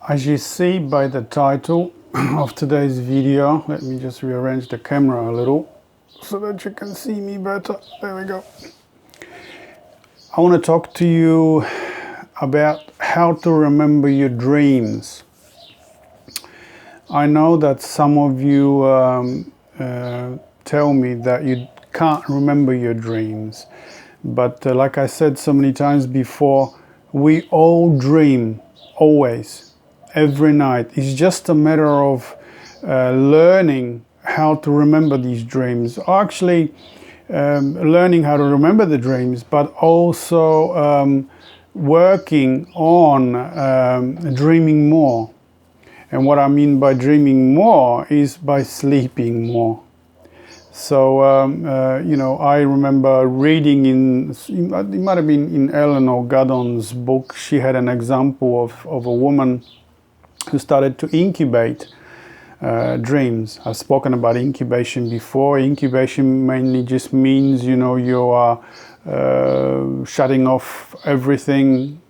As you see by the title of today's video, let me just rearrange the camera a little so that you can see me better. There we go. I want to talk to you about how to remember your dreams. I know that some of you tell me that you can't remember your dreams, but like I said so many times before, we all dream, always. Every night. It's just a matter of learning how to remember these dreams, or actually learning how to remember the dreams, but also working on dreaming more. And what I mean by dreaming more is by sleeping more. So, I remember reading it might have been in Eleanor Gordon's book. She had an example of a woman who started to incubate dreams. I've spoken about incubation before. Incubation mainly just means, you are shutting off everything,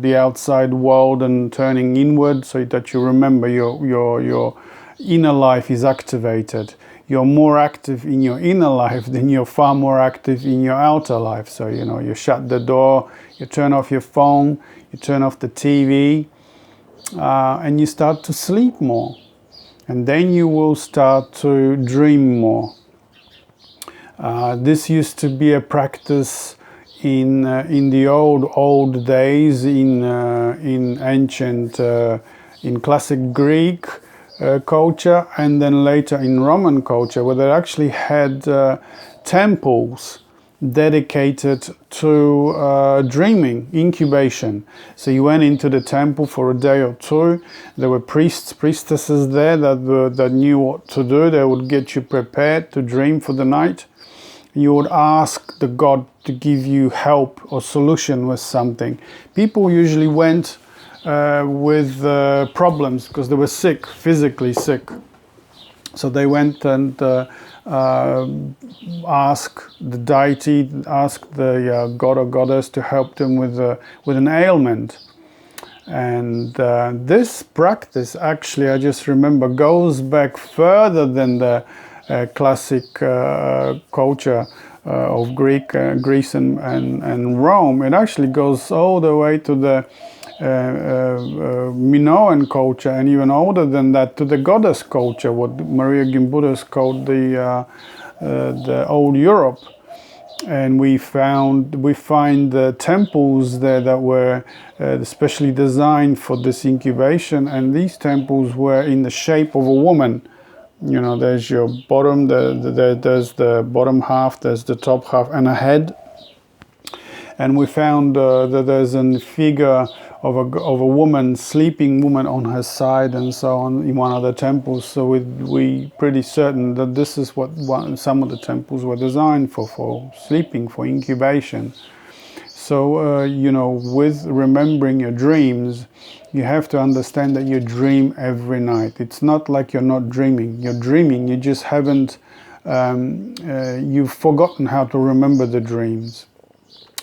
the outside world, and turning inward so that you remember your inner life is activated. You're more active in your inner life than you're far more active in your outer life. So, you shut the door, you turn off your phone, you turn off the TV, and you start to sleep more, and then you will start to dream more. This used to be a practice in the old days, in ancient, in classic Greek culture, and then later in Roman culture, where they actually had temples dedicated to dreaming, incubation. So you went into the temple for a day or two. There were priests, priestesses there that knew what to do. They would get you prepared to dream for the night. You would ask the god to give you help or solution with something. People usually went with problems because they were sick, physically sick. So they went and ask the deity, ask the god or goddess to help them with an ailment. And this practice, actually, I just remember, goes back further than the classic culture of Greece and Rome. It actually goes all the way to the Minoan culture, and even older than that, to the goddess culture, what Maria Gimbutas called the old Europe. And we find the temples there that were especially designed for this incubation, and these temples were in the shape of a woman. There's your bottom, there's the bottom half, there's the top half, and a head. And we found that there's a figure of a woman, sleeping woman on her side, and so on, in one of the temples. So we pretty certain that this is what some of the temples were designed for sleeping, for incubation. So with remembering your dreams, you have to understand that you dream every night. It's not like you're not dreaming. You're dreaming. You just haven't. You've forgotten how to remember the dreams.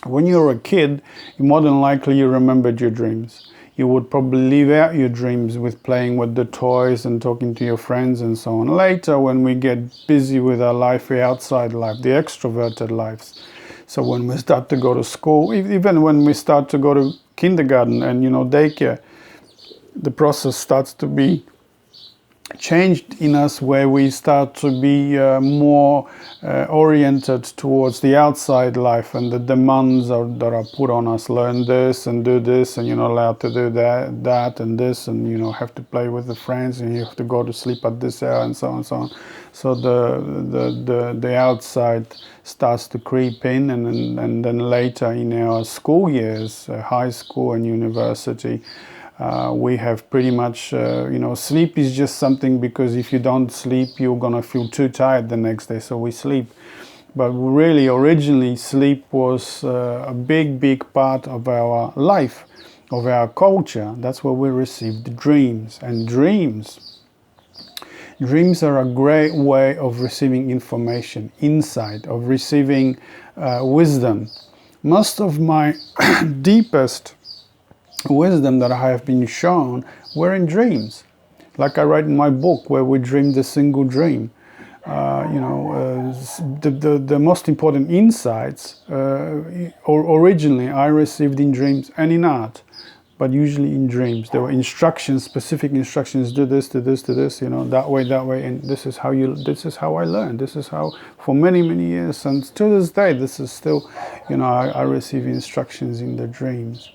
When you were a kid, more than likely you remembered your dreams. You would probably leave out your dreams with playing with the toys and talking to your friends and so on. Later, when we get busy with our life, the outside life, the extroverted lives. So when we start to go to school, even when we start to go to kindergarten and daycare, the process starts to be changed in us, where we start to be more oriented towards the outside life and the demands that are put on us. Learn this and do this, and you're not allowed to do that and this, and have to play with the friends, and you have to go to sleep at this hour, and so on and so on. So the outside starts to creep in, and then later in our school years, high school and university, we have pretty much, sleep is just something, because if you don't sleep, you're going to feel too tired the next day, so we sleep. But really, originally, sleep was a big part of our life, of our culture. That's where we received dreams. And dreams are a great way of receiving information, insight, of receiving wisdom. Most of my deepest wisdom that I have been shown were in dreams. Like I write in my book, where we dreamed a single dream. The most important insights originally I received in dreams and in art, but usually in dreams. There were instructions, specific instructions: do this, do this, do this. That way, and this is how I learned. This is how, for many years, and to this day, this is still, I receive instructions in the dreams.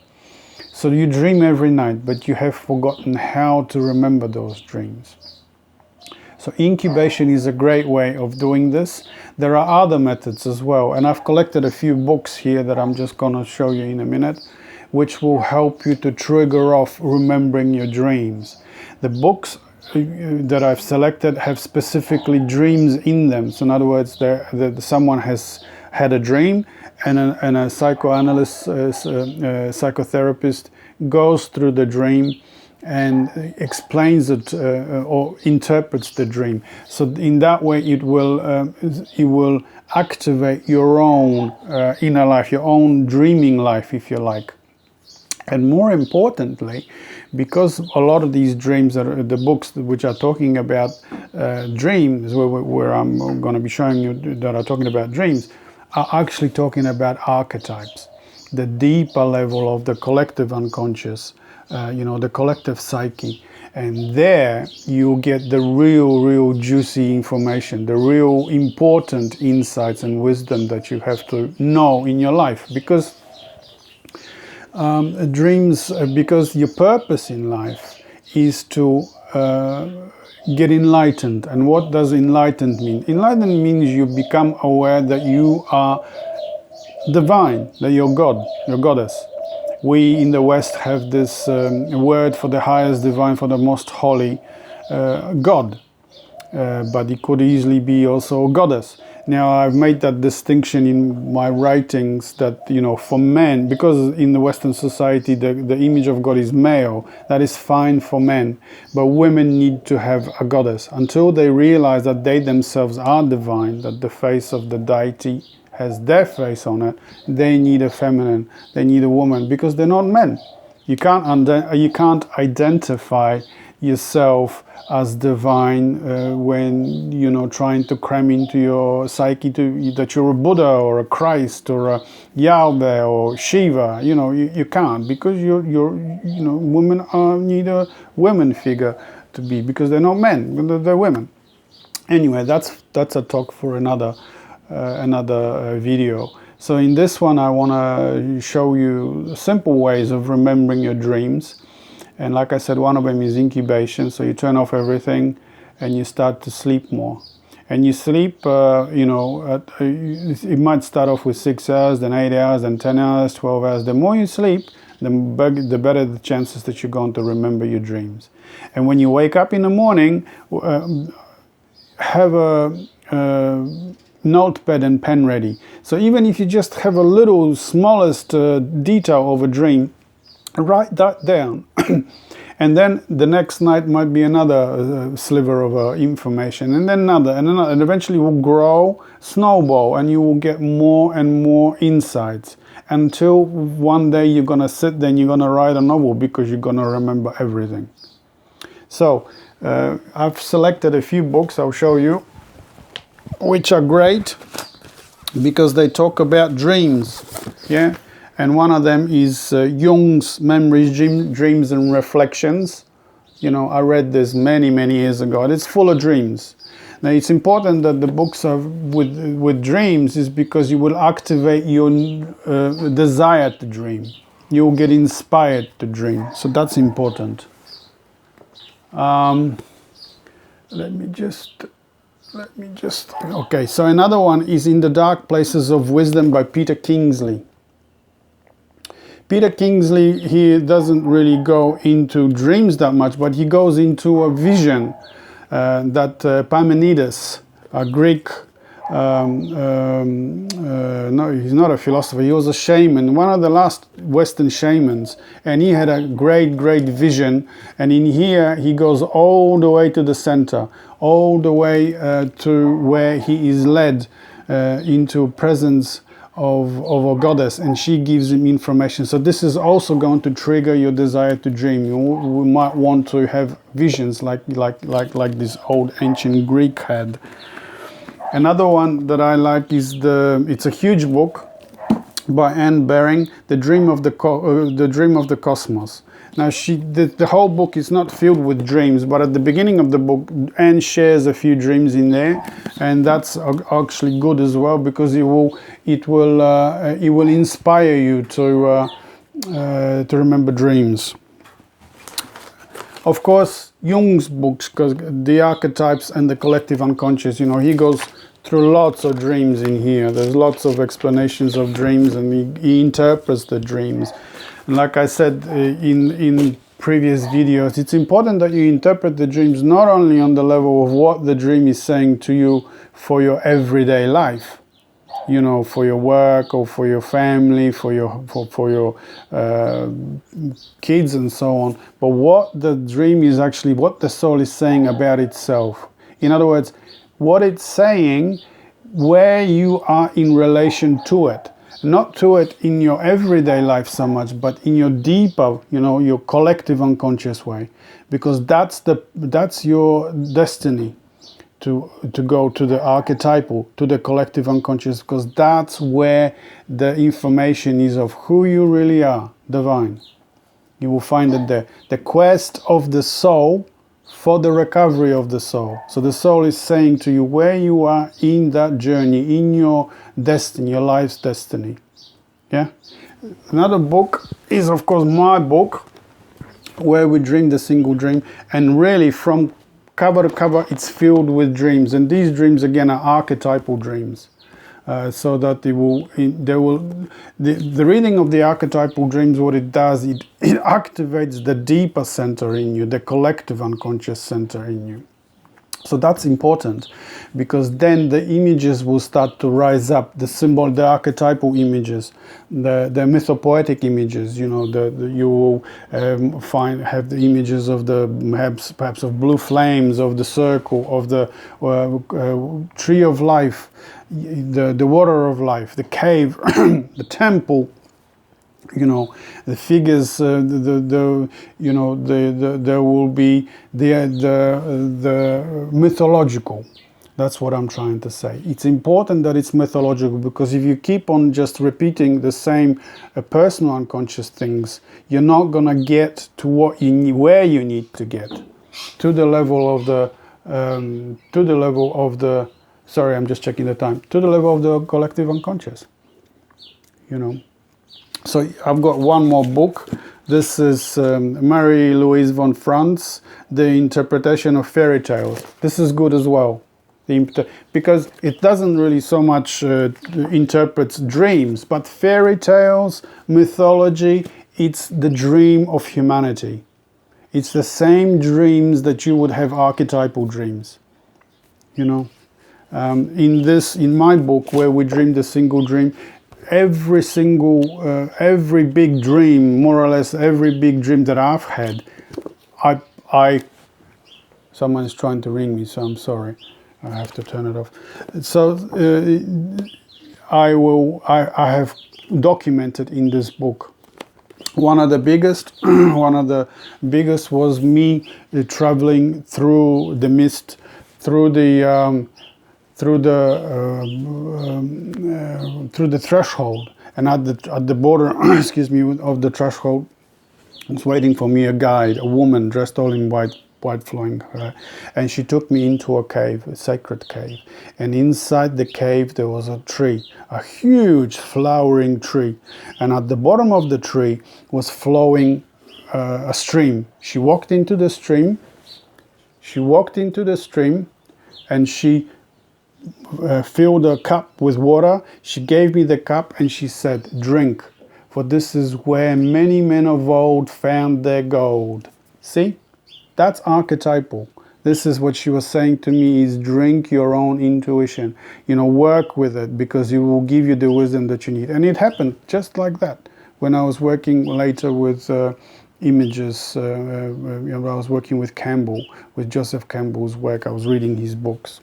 So you dream every night, but you have forgotten how to remember those dreams. So incubation is a great way of doing this. There are other methods as well, and I've collected a few books here that I'm just going to show you in a minute, which will help you to trigger off remembering your dreams. The books that I've selected have specifically dreams in them. So in other words, someone has had a dream, and a psychoanalyst, psychotherapist goes through the dream and explains it or interprets the dream. So in that way, it will activate your own inner life, your own dreaming life, if you like. And more importantly, because a lot of these dreams are the books which are talking about dreams, where I'm going to be showing you that are talking about dreams, are actually talking about archetypes, the deeper level of the collective unconscious, the collective psyche. And there you get the real juicy information, the real important insights and wisdom that you have to know in your life. Because dreams, because your purpose in life is to get enlightened. And what does enlightened mean? Enlightened means you become aware that you are divine, that you're God, you're goddess. We in the West have this word for the highest divine, for the most holy, God. But it could easily be also goddess. Now, I've made that distinction in my writings that, for men, because in the Western society the image of God is male, that is fine for men. But women need to have a goddess. Until they realize that they themselves are divine, that the face of the deity has their face on it, they need a feminine, they need a woman, because they're not men. You can't identify yourself as divine when trying to cram into your psyche that you're a Buddha or a Christ or a Yahweh or Shiva. You can't, because women need a women figure to be, because they're not men, they're women. Anyway, that's a talk for another video. So in this one, I want to show you simple ways of remembering your dreams. And like I said, one of them is incubation. So you turn off everything and you start to sleep more. And you sleep, it might start off with 6 hours, then 8 hours, then 10 hours, 12 hours. The more you sleep, the better the chances that you're going to remember your dreams. And when you wake up in the morning, have a notepad and pen ready. So even if you just have a little smallest detail of a dream, write that down. And then the next night might be another sliver of information, and then another, and eventually will grow, snowball, and you will get more and more insights, until one day you're going to sit there and you're going to write a novel, because you're going to remember everything. So I've selected a few books I'll show you, which are great because they talk about dreams. Yeah. And one of them is Jung's Memories, Dreams and Reflections. I read this many years ago, and it's full of dreams. Now, it's important that the books are with dreams, is because you will activate your desire to dream. You will get inspired to dream. So that's important. Let me just. Okay, so another one is In the Dark Places of Wisdom by Peter Kingsley. Peter Kingsley, he doesn't really go into dreams that much, but he goes into a vision that Parmenides, a Greek, no, he's not a philosopher, he was a shaman, one of the last Western shamans, and he had a great vision, and in here he goes all the way to the center, all the way to where he is led into presence of a goddess, and she gives him information. So this is also going to trigger your desire to dream. You might want to have visions like this old ancient Greek had. Another one that I like is it's a huge book by Anne Baring, The Dream of the Cosmos. Now the whole book is not filled with dreams, but at the beginning of the book, Anne shares a few dreams in there, and that's actually good as well, because it will inspire you to remember dreams. Of course, Jung's books, because the archetypes and the collective unconscious, he goes through lots of dreams in here. There's lots of explanations of dreams, and he interprets the dreams. Like I said in previous videos, it's important that you interpret the dreams not only on the level of what the dream is saying to you for your everyday life, for your work or for your family, for your kids and so on, but what the dream is actually, what the soul is saying about itself. In other words, what it's saying, where you are in relation to it. Not to it in your everyday life so much, but in your deeper, your collective unconscious way, because that's your destiny, to go to the archetypal, to the collective unconscious, because that's where the information is of who you really are, divine. You will find it there. The quest of the soul for the recovery of the soul. So the soul is saying to you where you are in that journey, in your destiny, your life's destiny. Yeah. Another book is, of course, my book, Where We Dream the Single Dream, and really from cover to cover it's filled with dreams, and these dreams again are archetypal dreams. So that the reading of the archetypal dreams, what it does, it activates the deeper center in you, the collective unconscious center in you. So that's important, because then the images will start to rise up, the archetypal images, the mythopoetic images. You will have the images of perhaps of blue flames, of the circle, of the tree of life, the water of life, the cave, the temple. The figures, there will be the mythological. That's what I'm trying to say. It's important that it's mythological, because if you keep on just repeating the same personal unconscious things, you're not gonna get to where you need to get, to the level of the sorry, I'm just checking the time, to the level of the collective unconscious. So I've got one more book. This is Marie-Louise von Franz, The Interpretation of Fairy Tales. This is good as well, because it doesn't really so much interpret dreams, but fairy tales, mythology, it's the dream of humanity. It's the same dreams that you would have archetypal dreams. In my book, Where We Dream the Single Dream, every big dream, more or less every big dream that I've had, someone is trying to ring me, so I'm sorry, I have to turn it off. So I have documented in this book. One of the biggest was me traveling through the mist, through the threshold, and at the border, excuse me, of the threshold was waiting for me a guide, a woman dressed all in white flowing hair, and she took me into a cave, a sacred cave, and inside the cave there was a tree, a huge flowering tree, and at the bottom of the tree was flowing a stream. She walked into the stream, and she filled a cup with water. She gave me the cup and she said, "Drink, for this is where many men of old found their gold." See, that's archetypal. This is what she was saying to me, is drink your own intuition. Work with it, because it will give you the wisdom that you need. And it happened just like that. When I was working later with images, I was working with Joseph Campbell's work. I was reading his books.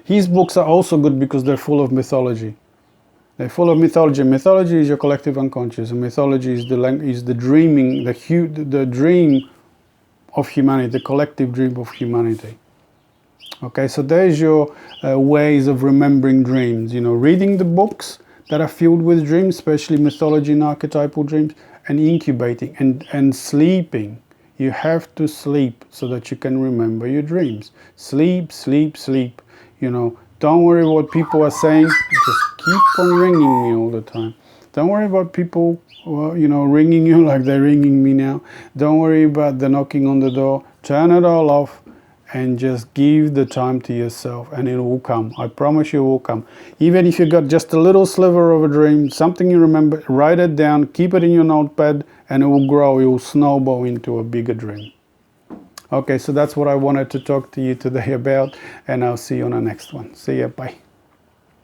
His books are also good because they're full of mythology. They're full of mythology. Mythology is your collective unconscious, and mythology is the dreaming, the dream of humanity, the collective dream of humanity. Okay, so there's your ways of remembering dreams. You know, reading the books that are filled with dreams, especially mythology and archetypal dreams, and incubating and sleeping. You have to sleep so that you can remember your dreams. Sleep, sleep, sleep. You know, don't worry what people are saying. Just keep on ringing me all the time. Don't worry about people, you know, ringing you like they're ringing me now. Don't worry about the knocking on the door. Turn it all off and just give the time to yourself, and it will come. I promise you it will come. Even if you got just a little sliver of a dream, something you remember, write it down, keep it in your notepad, and it will grow. It will snowball into a bigger dream. Okay, so that's what I wanted to talk to you today about, and I'll see you on the next one. See ya, bye.